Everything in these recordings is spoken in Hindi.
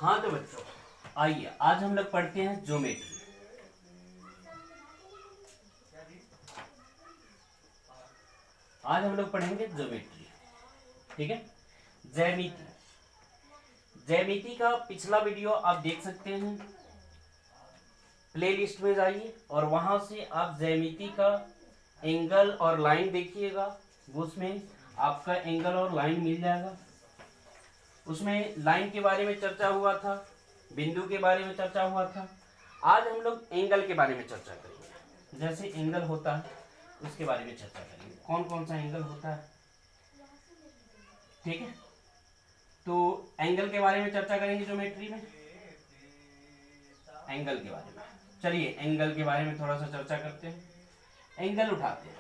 हाँ तो बच्चों आइए आज हम लोग पढ़ते हैं ज्योमेट्री। आज हम लोग पढ़ेंगे ज्योमेट्री, ठीक है। ज्यामिति, ज्यामिति का पिछला वीडियो आप देख सकते हैं, प्लेलिस्ट में जाइए और वहां से आप ज्यामिति का एंगल और लाइन देखिएगा, उसमें आपका एंगल और लाइन मिल जाएगा। उसमें लाइन के बारे में चर्चा हुआ था, बिंदु के बारे में चर्चा हुआ था। आज हम लोग एंगल के बारे में चर्चा करेंगे, जैसे एंगल होता है उसके बारे में चर्चा करेंगे, कौन कौन सा एंगल होता है, ठीक है। तो एंगल के बारे में चर्चा करेंगे ज्योमेट्री में, एंगल के बारे में। चलिए एंगल के बारे में थोड़ा सा चर्चा करते हैं। एंगल उठाते हैं,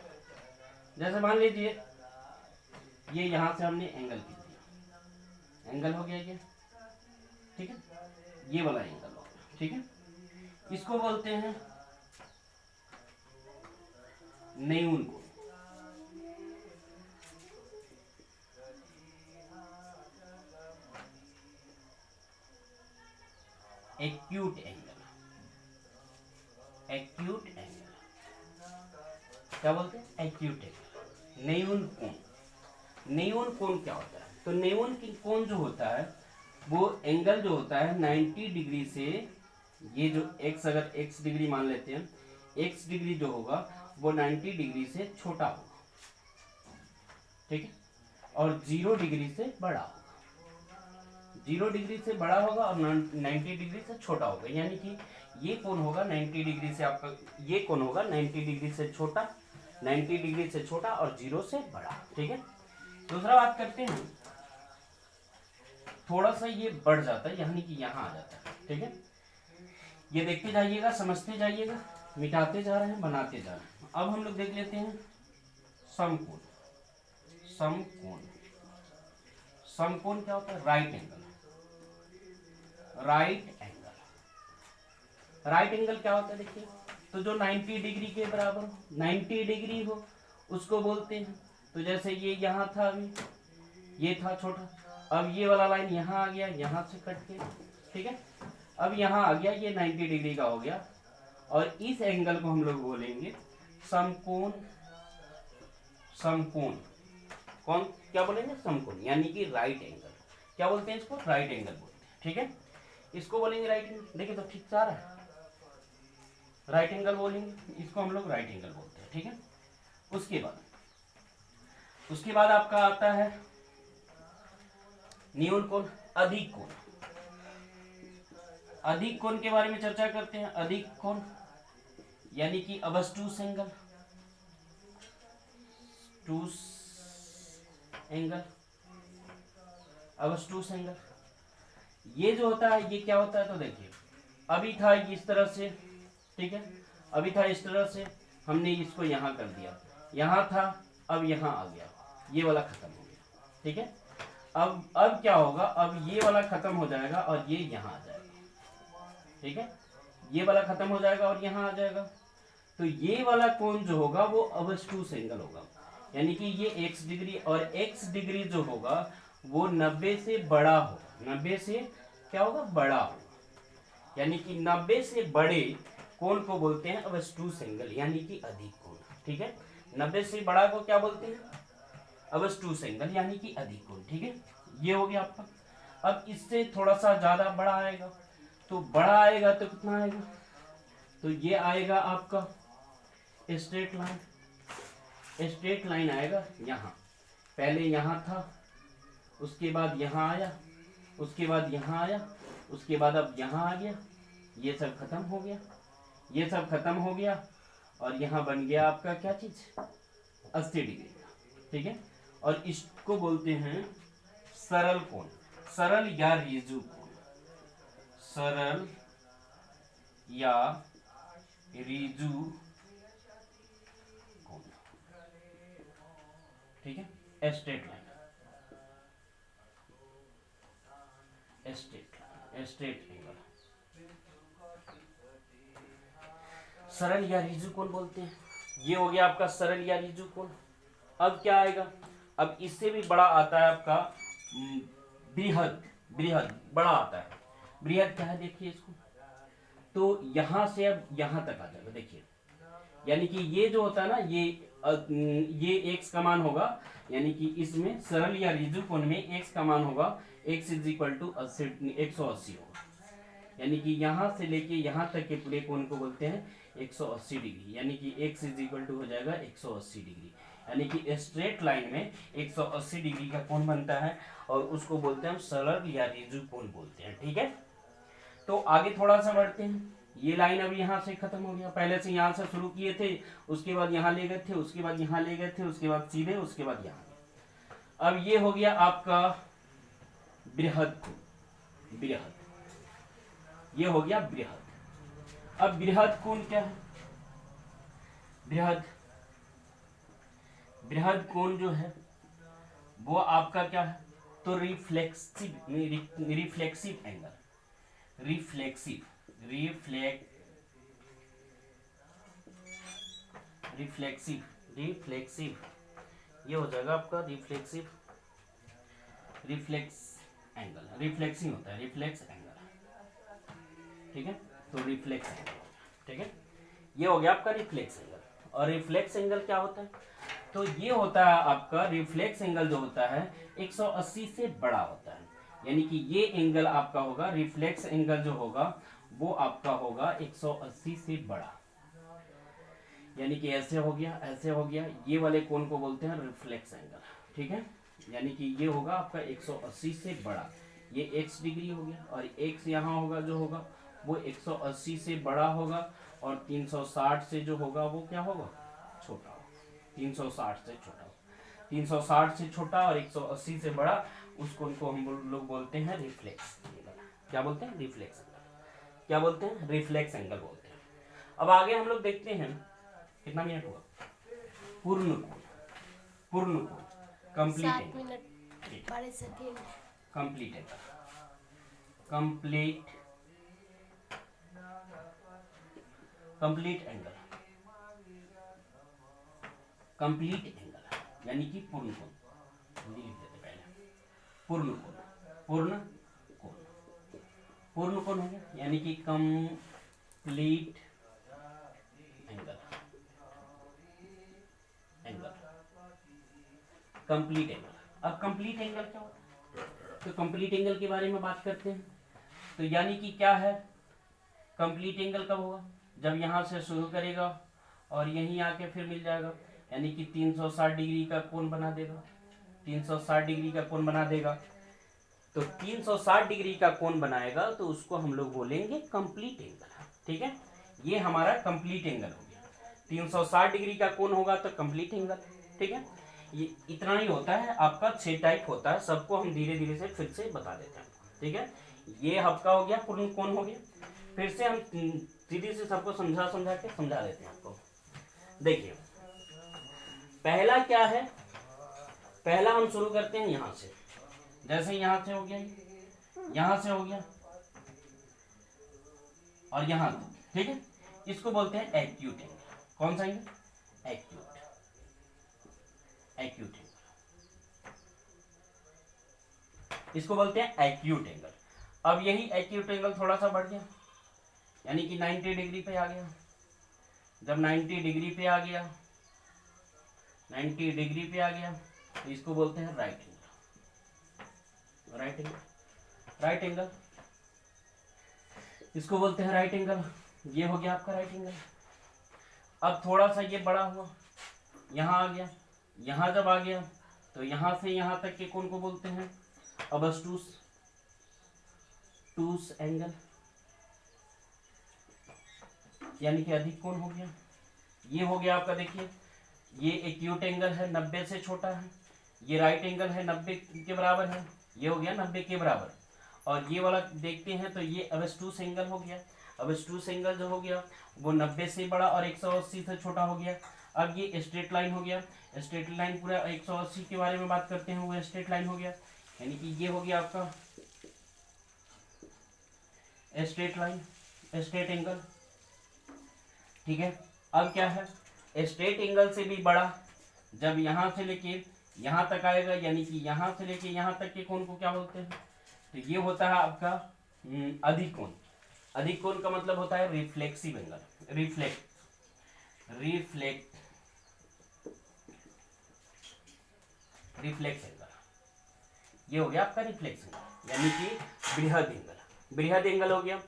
जैसे मान लीजिए ये यहां से हमने एंगल खींच दिया, एंगल हो गया ये, ठीक है। ये वाला एंगल हो गया, ठीक है। इसको बोलते हैं न्यून कोण। एक्यूट एंगल, एक्यूट एंगल क्या बोलते हैं? एक्यूट एंगल, न्यून कोण। न्यून कोण क्या होता है? तो न्यून कोण जो होता है वो एंगल जो होता है 90 डिग्री से, ये जो x अगर x डिग्री मान लेते हैं, x डिग्री जो होगा वो 90 डिग्री से छोटा होगा, ठीक है, और 0 डिग्री से बड़ा होगा। 0 डिग्री से बड़ा होगा और 90 डिग्री से छोटा होगा, यानी कि ये कोण होगा 90 डिग्री से, आपका ये कोण होगा 90 डिग्री से छोटा, 90 डिग्री से छोटा और 0 से बड़ा, ठीक है। दूसरा बात करते हैं, थोड़ा सा ये बढ़ जाता है, यानी कि यहाँ आ जाता है, ठीक है। ये देखते जाइएगा, समझते जाइएगा, मिटाते जा रहे हैं, बनाते जा रहे हैं। अब हम लोग देख लेते हैं समकोण। समकोण, समकोण क्या होता है? Right angle. Right angle, right angle क्या होता है? देखिए, तो जो 90 डिग्री के बराबर हो, 90 डिग्री हो, उसको बोलते हैं। तो जैसे ये यहाँ था, अभी ये था छोटा, अब ये वाला लाइन यहाँ आ गया, यहाँ से कट के, ठीक है। अब यहाँ आ गया, ये 90 डिग्री का हो गया, और इस एंगल को हम लोग बोलेंगे समकोण। समकोण, कौन क्या बोलेंगे? समकोण, यानी कि राइट एंगल। क्या बोलते हैं इसको? राइट एंगल बोलते हैं, ठीक है। इसको बोलेंगे राइट एंगल। देखिए तो ठीक से आ रहा है, राइट एंगल बोलेंगे, इसको हम लोग राइट एंगल बोलते हैं, ठीक है। उसके बाद आपका आता है न्यून कोण, अधिक कोण। अधिक कोण के बारे में चर्चा करते हैं। अधिक कोण यानी कि ऑब्टयूज एंगल, ऑब्टयूज एंगल, ऑब्टयूज एंगल। ये जो होता है, ये क्या होता है? तो देखिए, अभी था इस तरह से, ठीक है, अभी था इस तरह से, हमने इसको यहाँ कर दिया, यहाँ था, अब यहाँ आ गया, ये वाला खत्म हो गया, ठीक है। अब क्या होगा? अब ये वाला खत्म हो जाएगा और ये यहाँ आ जाएगा, ठीक है। ये वाला खत्म हो जाएगा और यहाँ आ जाएगा, तो ये वाला कोण जो होगा वो ऑब्टयूज एंगल होगा, यानी कि ये x डिग्री, और x डिग्री जो होगा वो 90 से बड़ा होगा। 90 से क्या होगा? बड़ा होगा, यानी कि 90 से बड़े कोण को बोलते हैं ऑब्टयूज एंगल, यानी कि अधिक कोण, ठीक है। 90 से बड़ा को क्या बोलते हैं? ऑब्टयूज एंगल, यानी कि अधिक कोण, ठीक है। ये हो गया आपका। अब इससे थोड़ा सा ज्यादा बड़ा आएगा, तो बड़ा आएगा तो कितना आएगा? तो ये आएगा आपका स्ट्रेट लाइन। स्ट्रेट लाइन आएगा यहाँ, पहले यहाँ था, उसके बाद यहाँ आया, उसके बाद यहाँ आया, उसके बाद अब यहाँ आ गया, ये सब खत्म हो गया, ये सब खत्म हो गया, और यहाँ बन गया आपका क्या चीज? 80 डिग्री का, ठीक है। और इसको बोलते हैं सरल कोण, सरल या ऋजु कोण, सरल या ऋजु कोण, ठीक है। स्ट्रेट लाइन, स्ट्रेट एंगल, सरल या ऋजु कोण बोलते हैं। ये हो गया आपका सरल या ऋजु कोण। अब क्या आएगा? अब इससे भी बड़ा आता है आपका बृहद, बृहद बड़ा आता है। बृहद क्या है देखिए इसको, तो यहां से अब यहां तक आ जाएगा देखिए, यानी कि ये जो होता है ना ये x का मान होगा, यानी कि इसमें सरल या ऋजु कोण में x का मान होगा x इज इक्वल टू 180 होगा, यानी कि यहां से लेके यहां तक के पूरे कोण को बोलते हैं 180 डिग्री, यानी कि x इज इक्वल टू हो जाएगा 180 डिग्री, यानी कि स्ट्रेट लाइन में 180 डिग्री का कोण बनता है और उसको बोलते हैं हम सरल या ऋजु कोण बोलते हैं। ठीक है, तो आगे थोड़ा सा बढ़ते हैं। ये लाइन अभी यहाँ से खत्म हो गया, पहले से यहाँ से शुरू किए थे, उसके बाद यहाँ ले गए थे, उसके बाद यहाँ ले गए थे, उसके बाद सीधे, उसके बाद यहाँ। अब ये हो गया आपका बृहद कोण, बृहद, ये हो गया बृहद। अब बृहद कोण क्या है? बृहद कोण जो है वो आपका क्या है, तो रिफ्लेक्सिव एंगल, रिफ्लेक्सिव ये हो जाएगा आपका रिफ्लेक्स एंगल, रिफ्लेक्सिंग होता है, रिफ्लेक्स एंगल। ठीक है, तो रिफ्लेक्स एंगल, ठीक है, ये हो गया आपका रिफ्लेक्स एंगल। और रिफ्लेक्स एंगल क्या होता है? तो ये होता है आपका रिफ्लेक्स एंगल जो होता है 180 से बड़ा होता है, यानी कि ये एंगल आपका होगा, रिफ्लेक्स एंगल जो होगा वो आपका होगा 180 से बड़ा, यानी कि ऐसे हो गया, ऐसे हो गया, ये वाले कोण को बोलते हैं रिफ्लेक्स एंगल। ठीक है, यानी कि ये होगा आपका 180 से बड़ा, ये x डिग्री हो गया, और x यहाँ होगा जो होगा वो 180 से बड़ा होगा, और 360 से जो होगा वो क्या होगा, छोटा होगा, 360 से छोटा होगा, 360 से छोटा और 180 से बड़ा, उस कोण को हम लोग बोलते हैं रिफ्लेक्स एंगल। क्या बोलते हैं? Reflex angle. क्या बोलते हैं? रिफ्लेक्स एंगल बोलते हैं। अब आगे हम लोग देखते हैं, कितना मिनट हुआ? पूर्ण कोण, पूर्ण कोण, complete angle, complete angle, complete angle, complete angle, यानी कि पूर्ण कोण, हिंदी लिख देते पहले, पूर्ण कोण, पूर्ण कोण, पूर्ण कोण हो गया, यानी कि कंप्लीट एंगल, कंप्लीट एंगल। अब कंप्लीट एंगल क्या होता है? तो कंप्लीट एंगल के बारे में बात करते हैं। तो यानी कि क्या है, कंप्लीट एंगल कब होगा? जब यहां से शुरू करेगा और यहीं आके फिर मिल जाएगा, यानी कि 360 डिग्री का कोण बना देगा, 360 डिग्री का कोण बना देगा। तो 360 डिग्री का कोण बनाएगा तो उसको हम लोग बोलेंगे कंप्लीट एंगल। ठीक है, ये हमारा कंप्लीट एंगल हो गया। 360 डिग्री का कोण होगा तो कंप्लीट एंगल। ठीक है, ये इतना ही होता है आपका, 6 टाइप होता है, सबको हम धीरे धीरे से फिर से बता देते हैं। ठीक है, ये आपका हो गया पूर्ण कोण हो गया। फिर से हम सीधे से सबको समझा के समझा देते हैं आपको। देखिए पहला क्या है, पहला हम शुरू करते हैं यहां से, जैसे यहां से हो गया, यहां से हो गया और यहां तक। ठीक है, इसको बोलते हैं एक्यूट एंगल। कौन सा एंगल? एक्यूट, एक्यूट एंगल, इसको बोलते हैं एक्यूट एंगल। अब यही एक्यूट एंगल थोड़ा सा बढ़ गया, यानी कि 90 डिग्री पे आ गया। जब 90 डिग्री पे आ गया, 90 डिग्री पे आ गया, तो इसको बोलते हैं right angle, right angle, right angle, इसको बोलते हैं राइट एंगल। ये हो गया आपका राइट एंगल। अब थोड़ा सा ये बड़ा हुआ, यहां आ गया, यहां जब आ गया तो यहां से यहां तक के कोण को बोलते हैं ऑब्टूस एंगल, यानी कि अधिक कोण हो गया। ये हो गया आपका, देखिए ये एक्यूट एंगल है, 90 से छोटा है। ये राइट एंगल है, 90 के बराबर है, ये हो गया 90 के बराबर। और ये वाला देखते हैं तो ये ऑब्टूस एंगल हो गया। ऑब्टूस एंगल जो हो गया वो 90 से बड़ा और 180 से छोटा हो गया। अब ये स्ट्रेट लाइन हो गया, स्ट्रेट लाइन पूरा 180 के बारे में बात करते हैं, वो स्ट्रेट लाइन हो गया, यानी कि ये हो गया आपका स्ट्रेट लाइन, स्ट्रेट एंगल। ठीक है, अब क्या है, स्ट्रेट एंगल से भी बड़ा जब यहां से लेके यहां तक आएगा, यानी कि यहां से लेके यहां तक के कोण को क्या बोलते हैं? तो ये होता है आपका अधिक कोण। अधिक कोण का मतलब होता है रिफ्लेक्सिव एंगल, रिफ्लेक्स एंगल। ये हो गया आपका रिफ्लेक्स एंगल, यानी कि बृहद एंगल। बृहद एंगल हो गया।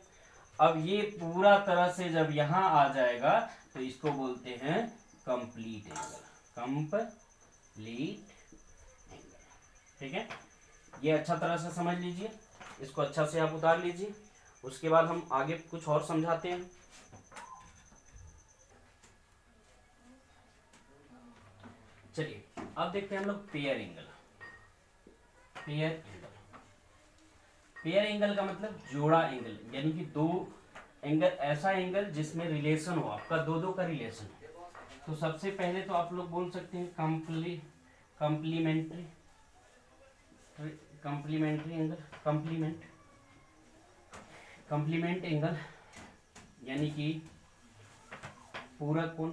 अब ये पूरा तरह से जब यहां आ जाएगा तो इसको बोलते हैं कंप्लीट एंगल, कंप्लीट एंगल। ठीक है, ये अच्छा तरह से समझ लीजिए, इसको अच्छा से आप उतार लीजिए। उसके बाद हम आगे कुछ और समझाते हैं। चलिए अब देखते हैं हम लोग पेयर एंगल। पेयर एंगल का मतलब जोड़ा एंगल, यानी कि दो एंगल, ऐसा एंगल जिसमें रिलेशन हो, आपका दो दो का रिलेशन हो। तो सबसे पहले तो आप लोग बोल सकते हैं कंप्लीमेंट्री एंगल, कंप्लीमेंट एंगल, यानी कि पूरक कोण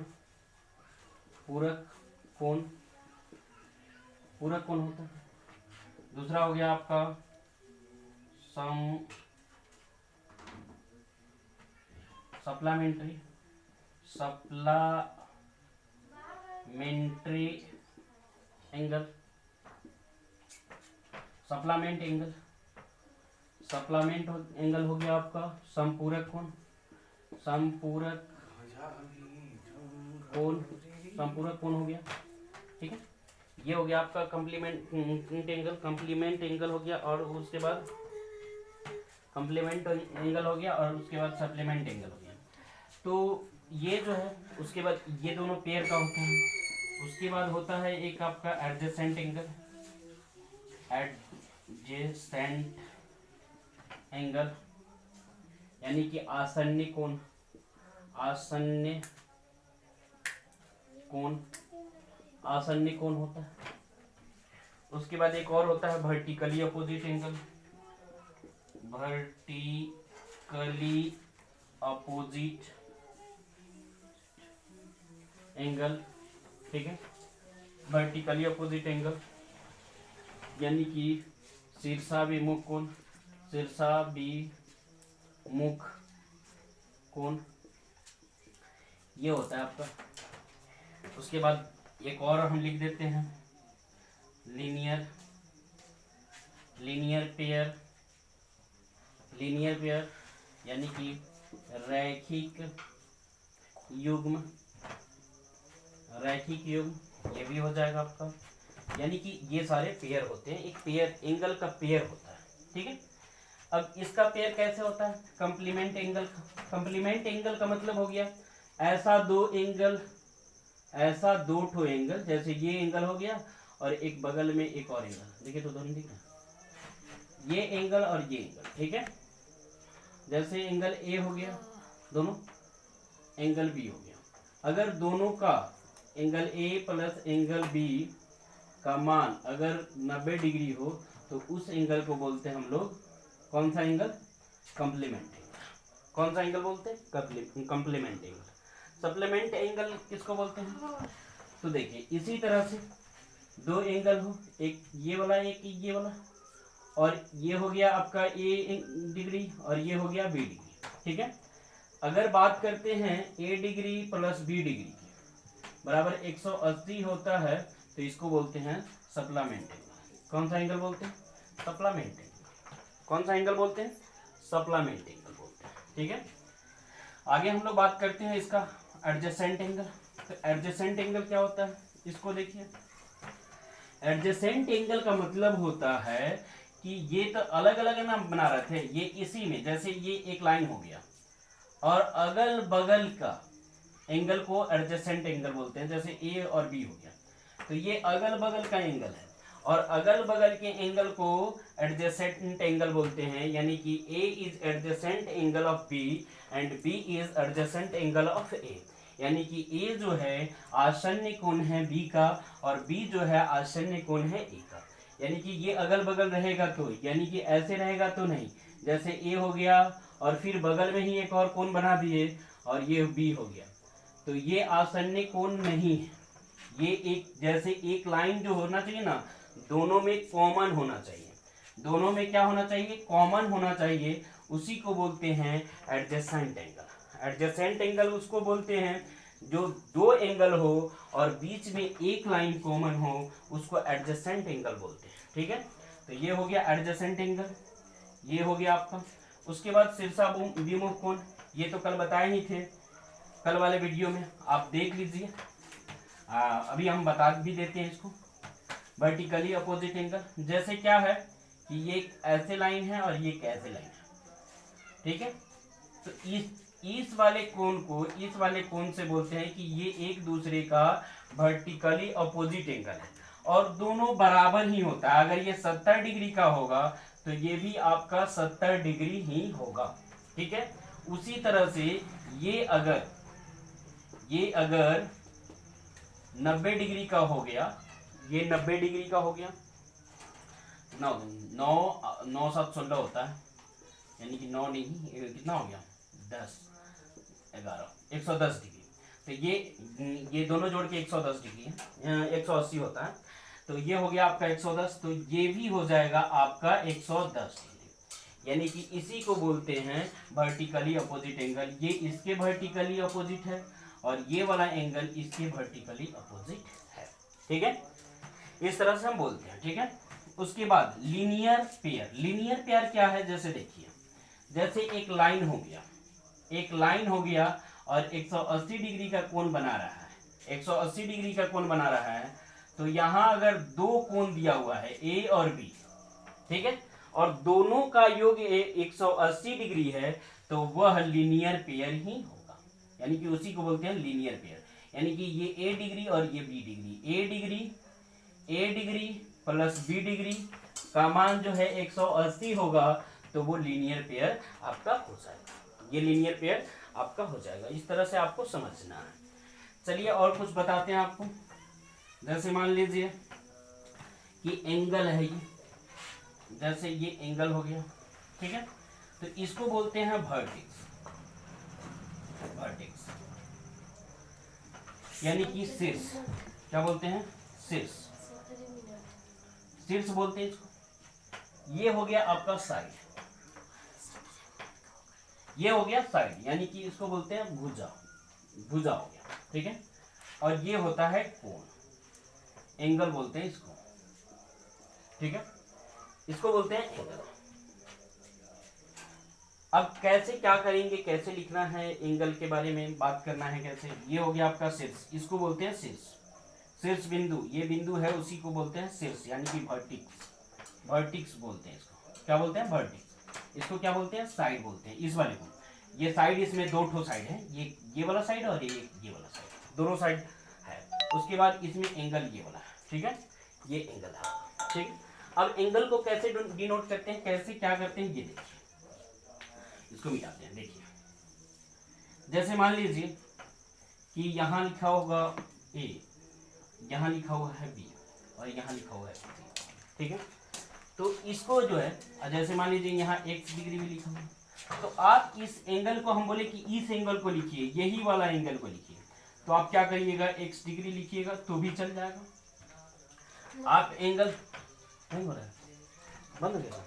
होता है। दूसरा हो गया आपका सप्लीमेंट्री एंगल, सप्लीमेंट एंगल हो गया आपका संपूरक कोण हो गया। ठीक है, ये हो गया आपका कंप्लीमेंट एंगल हो गया, और उसके बाद कंप्लीमेंट एंगल हो गया, और उसके बाद सप्लीमेंट एंगल हो गया। तो ये जो है, उसके बाद ये दोनों पेयर का होता है। उसके बाद होता है एक आपका एडजेसेंट एंगल, यानी कि आसन्न कोण होता है। उसके बाद एक और होता है वर्टिकली अपोजिट एंगल। ठीक है, वर्टिकली अपोजिट एंगल यानी कि शीर्षाभिमुख कोण, ये होता है आपका। उसके बाद एक और हम लिख देते हैं लीनियर पेयर, यानी कि रैखिक युग्म, ये भी हो जाएगा आपका। यानी कि ये सारे पेयर होते हैं, एक पेयर एंगल का पेयर होता है। ठीक है, अब इसका पेयर कैसे होता है? कंप्लीमेंट एंगल का मतलब हो गया ऐसा दो ठो एंगल, जैसे ये एंगल हो गया और एक बगल में एक और एंगल, देखिए तो दोनों दिख रहा है, ये एंगल और ये एंगल। ठीक है, जैसे एंगल ए हो गया, दोनों एंगल बी हो गया। अगर दोनों का angle A plus angle B का मान अगर 90 डिग्री हो तो उस एंगल को बोलते हैं हम लोग कौन सा एंगल? Complement angle. कौन सा एंगल बोलते हैं? Complement angle. सप्लीमेंट एंगल किसको बोलते हैं? तो देखिए इसी तरह से दो एंगल हो, एक ये वाला एक ये वाला, और ये हो गया आपका ए डिग्री और ये हो गया बी डिग्री। ठीक है, अगर बात करते हैं ए डिग्री प्लस बी डिग्री की बराबर 180 होता है तो इसको बोलते हैं सप्लीमेंट एंगल। कौन सा एंगल बोलते हैं? Supplement angle. कौन सा एंगल बोलते हैं? सप्लीमेंट एंगल बोलते हैं। ठीक है, आगे हम लोग बात करते हैं इसका एडजेसेंट एंगल। तो एडजेसेंट एंगल क्या होता है, इसको देखिए। एडजेसेंट एंगल का मतलब होता है कि ये तो अलग अलग ना बना रहे थे, ये इसी में, जैसे ये एक लाइन हो गया और अगल बगल का एंगल को एडजेसेंट एंगल बोलते हैं, जैसे ए और बी हो गया, तो ये अगल बगल का एंगल है और अगल बगल के एंगल को एडजेसेंट एंगल बोलते हैं। यानी कि A is adjacent angle of B and B is adjacent angle of A. यानी कि ए जो है आसन्न कोण है बी का और बी जो है आसन्न कोण है ए का। यानी कि ये अगल बगल रहेगा तो, यानी कि ऐसे रहेगा तो नहीं, जैसे ए हो गया और फिर बगल में ही एक और कोण बना दिए और ये बी हो गया, तो ये आसन्न कोण नहीं है। ये एक जैसे एक लाइन जो होना चाहिए ना, दोनों में कॉमन होना चाहिए। दोनों में क्या होना चाहिए, कॉमन होना चाहिए, उसी को बोलते हैं एडजेसेंट एंगल। एडजेसेंट एंगल उसको बोलते हैं जो दो एंगल हो और बीच में एक लाइन कॉमन हो, उसको एडजेसेंट एंगल बोलते हैं। ठीक है, तो ये हो गया एडजेसेंट एंगल, ये हो गया आपका। उसके बाद शीर्षाभिमुख कोण, ये तो कल बताए ही थे, कल वाले वीडियो में आप देख लीजिए। अभी हम बता भी देते हैं इसको। वर्टिकली अपोजिट एंगल, जैसे क्या है कि ये एक ऐसे लाइन है और ये एक ऐसे लाइन है, ठीक है। तो इस वाले कोण को इस वाले कोण से बोलते हैं कि ये एक दूसरे का वर्टिकली अपोजिट एंगल है और दोनों बराबर ही होता है। अगर ये 70 डिग्री का होगा तो ये भी आपका 70 डिग्री ही होगा, ठीक है। उसी तरह से ये अगर 90 डिग्री का हो गया, ये 90 डिग्री का हो गया, 9 7 16 होता है, यानी कि 9 नहीं, कितना हो गया, 10 11 110 डिग्री। तो ये दोनों जोड़ के 110 डिग्री है, 180 होता है। तो ये हो गया आपका 110, तो ये भी हो जाएगा आपका 110 डिग्री, यानी कि इसी को बोलते हैं वर्टिकली अपोजिट एंगल। ये इसके वर्टिकली अपोजिट है और ये वाला एंगल इसके वर्टिकली अपोजिट है, ठीक है। इस तरह से हम बोलते हैं, ठीक है। उसके बाद लीनियर पेयर। लीनियर पेयर क्या है, जैसे देखिए, जैसे एक लाइन हो गया और 180 डिग्री का कोण बना रहा है, 180 डिग्री का कोण बना रहा है, तो यहां अगर दो कोण दिया हुआ है ए और बी, ठीक है, और दोनों का योग 180 डिग्री है, तो वह लीनियर पेयर ही होगा, यानी कि उसी को बोलते हैं लीनियर पेयर। यानी कि ये ए डिग्री और ये बी डिग्री, ए डिग्री प्लस बी डिग्री का मान जो है 180 होगा, तो वो लीनियर पेयर आपका हो जाएगा, ये लीनियर पेयर आपका हो जाएगा। इस तरह से आपको समझना है। चलिए और कुछ बताते हैं आपको। जैसे मान लीजिए कि एंगल है ये, जैसे ये एंगल हो गया, ठीक है, तो इसको बोलते हैं वर्टेक्स, यानी कि शीर्ष। क्या बोलते हैं, शीर्ष बोलते हैं इसको। ये हो गया आपका साइड, ये हो गया साइड, यानी कि इसको बोलते हैं भुजा हो गया, ठीक है। और ये होता है कोण, एंगल बोलते हैं इसको, ठीक है, इसको बोलते हैं एंगल। अब कैसे क्या करेंगे, कैसे लिखना है, एंगल के बारे में बात करना है कैसे। ये हो गया आपका शीर्ष, इसको बोलते हैं शीर्ष बिंदु, ये बिंदु है उसी को बोलते हैं शीर्ष, यानी कि वर्टिक्स बोलते हैं इसको। क्या बोलते हैं, वर्टिक्स। इसको क्या बोलते हैं, साइड बोलते हैं इस वाले को। ये साइड, इसमें दो ठो साइड है, ये वाला साइड और ये वाला साइड, दोनों साइड है। उसके बाद इसमें एंगल ये वाला है, ठीक है, ये एंगल है, ठीक है। अब एंगल को कैसे डिनोट करते हैं, कैसे क्या करते हैं, ये देखिए, इसको मिटाते हैं। देखिए, जैसे मान लीजिए कि यहाँ लिखा होगा ए, यहाँ लिखा हुआ है बी और यहाँ लिखा हुआ है सी, ठीक है। तो इसको जो है, जैसे मान लीजिए यहाँ x डिग्री में लिखा हुआ, तो आप इस एंगल को, हम बोले कि इस एंगल को लिखिए, यही वाला एंगल को लिखिए, तो आप क्या करिएगा, x डिग्री लिखिएगा तो भी चल जाएगा। आप एंगल नहीं हो रहा है, बंद हो गया,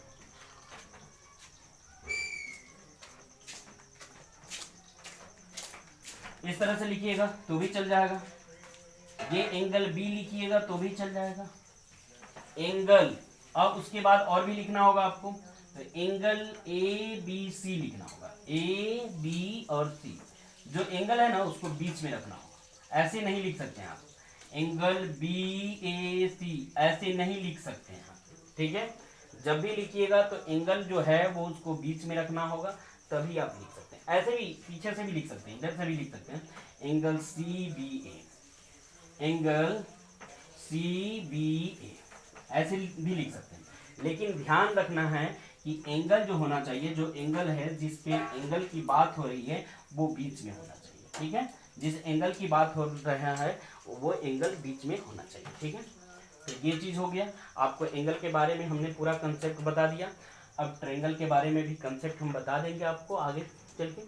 इस तरह से लिखिएगा तो भी चल जाएगा। ये एंगल बी लिखिएगा तो भी चल जाएगा एंगल। अब उसके बाद और भी लिखना होगा आपको, तो एंगल ए बी सी लिखना होगा, ए बी और सी। जो एंगल है ना उसको बीच में रखना होगा, ऐसे नहीं लिख सकते हैं आप, एंगल बी ए सी ऐसे नहीं लिख सकते हैं, ठीक है। जब भी लिखिएगा तो एंगल जो है वो उसको बीच में रखना होगा, तभी आप लिख सकते हैं। ऐसे भी पीछे से भी लिख सकते हैं, इधर से भी लिख सकते हैं, एंगल सी बी ए, एंगल सी बी ए, ऐसे भी लिख सकते हैं। लेकिन ध्यान रखना है कि एंगल जो होना चाहिए, जो एंगल है जिस पे एंगल की बात हो रही है वो बीच में होना चाहिए, ठीक है। जिस एंगल की बात हो रहा है वो एंगल बीच में होना चाहिए, ठीक है। तो ये चीज़ हो गया, आपको एंगल के बारे में हमने पूरा कंसेप्ट बता दिया। अब ट्रायंगल के बारे में भी कंसेप्ट हम बता देंगे आपको आगे चल के।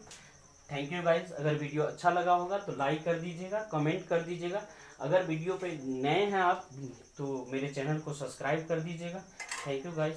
Thank you guys. अगर वीडियो अच्छा लगा होगा तो लाइक कर दीजिएगा, कमेंट कर दीजिएगा। अगर वीडियो पे नए हैं आप तो मेरे चैनल को सब्सक्राइब कर दीजिएगा। Thank you guys.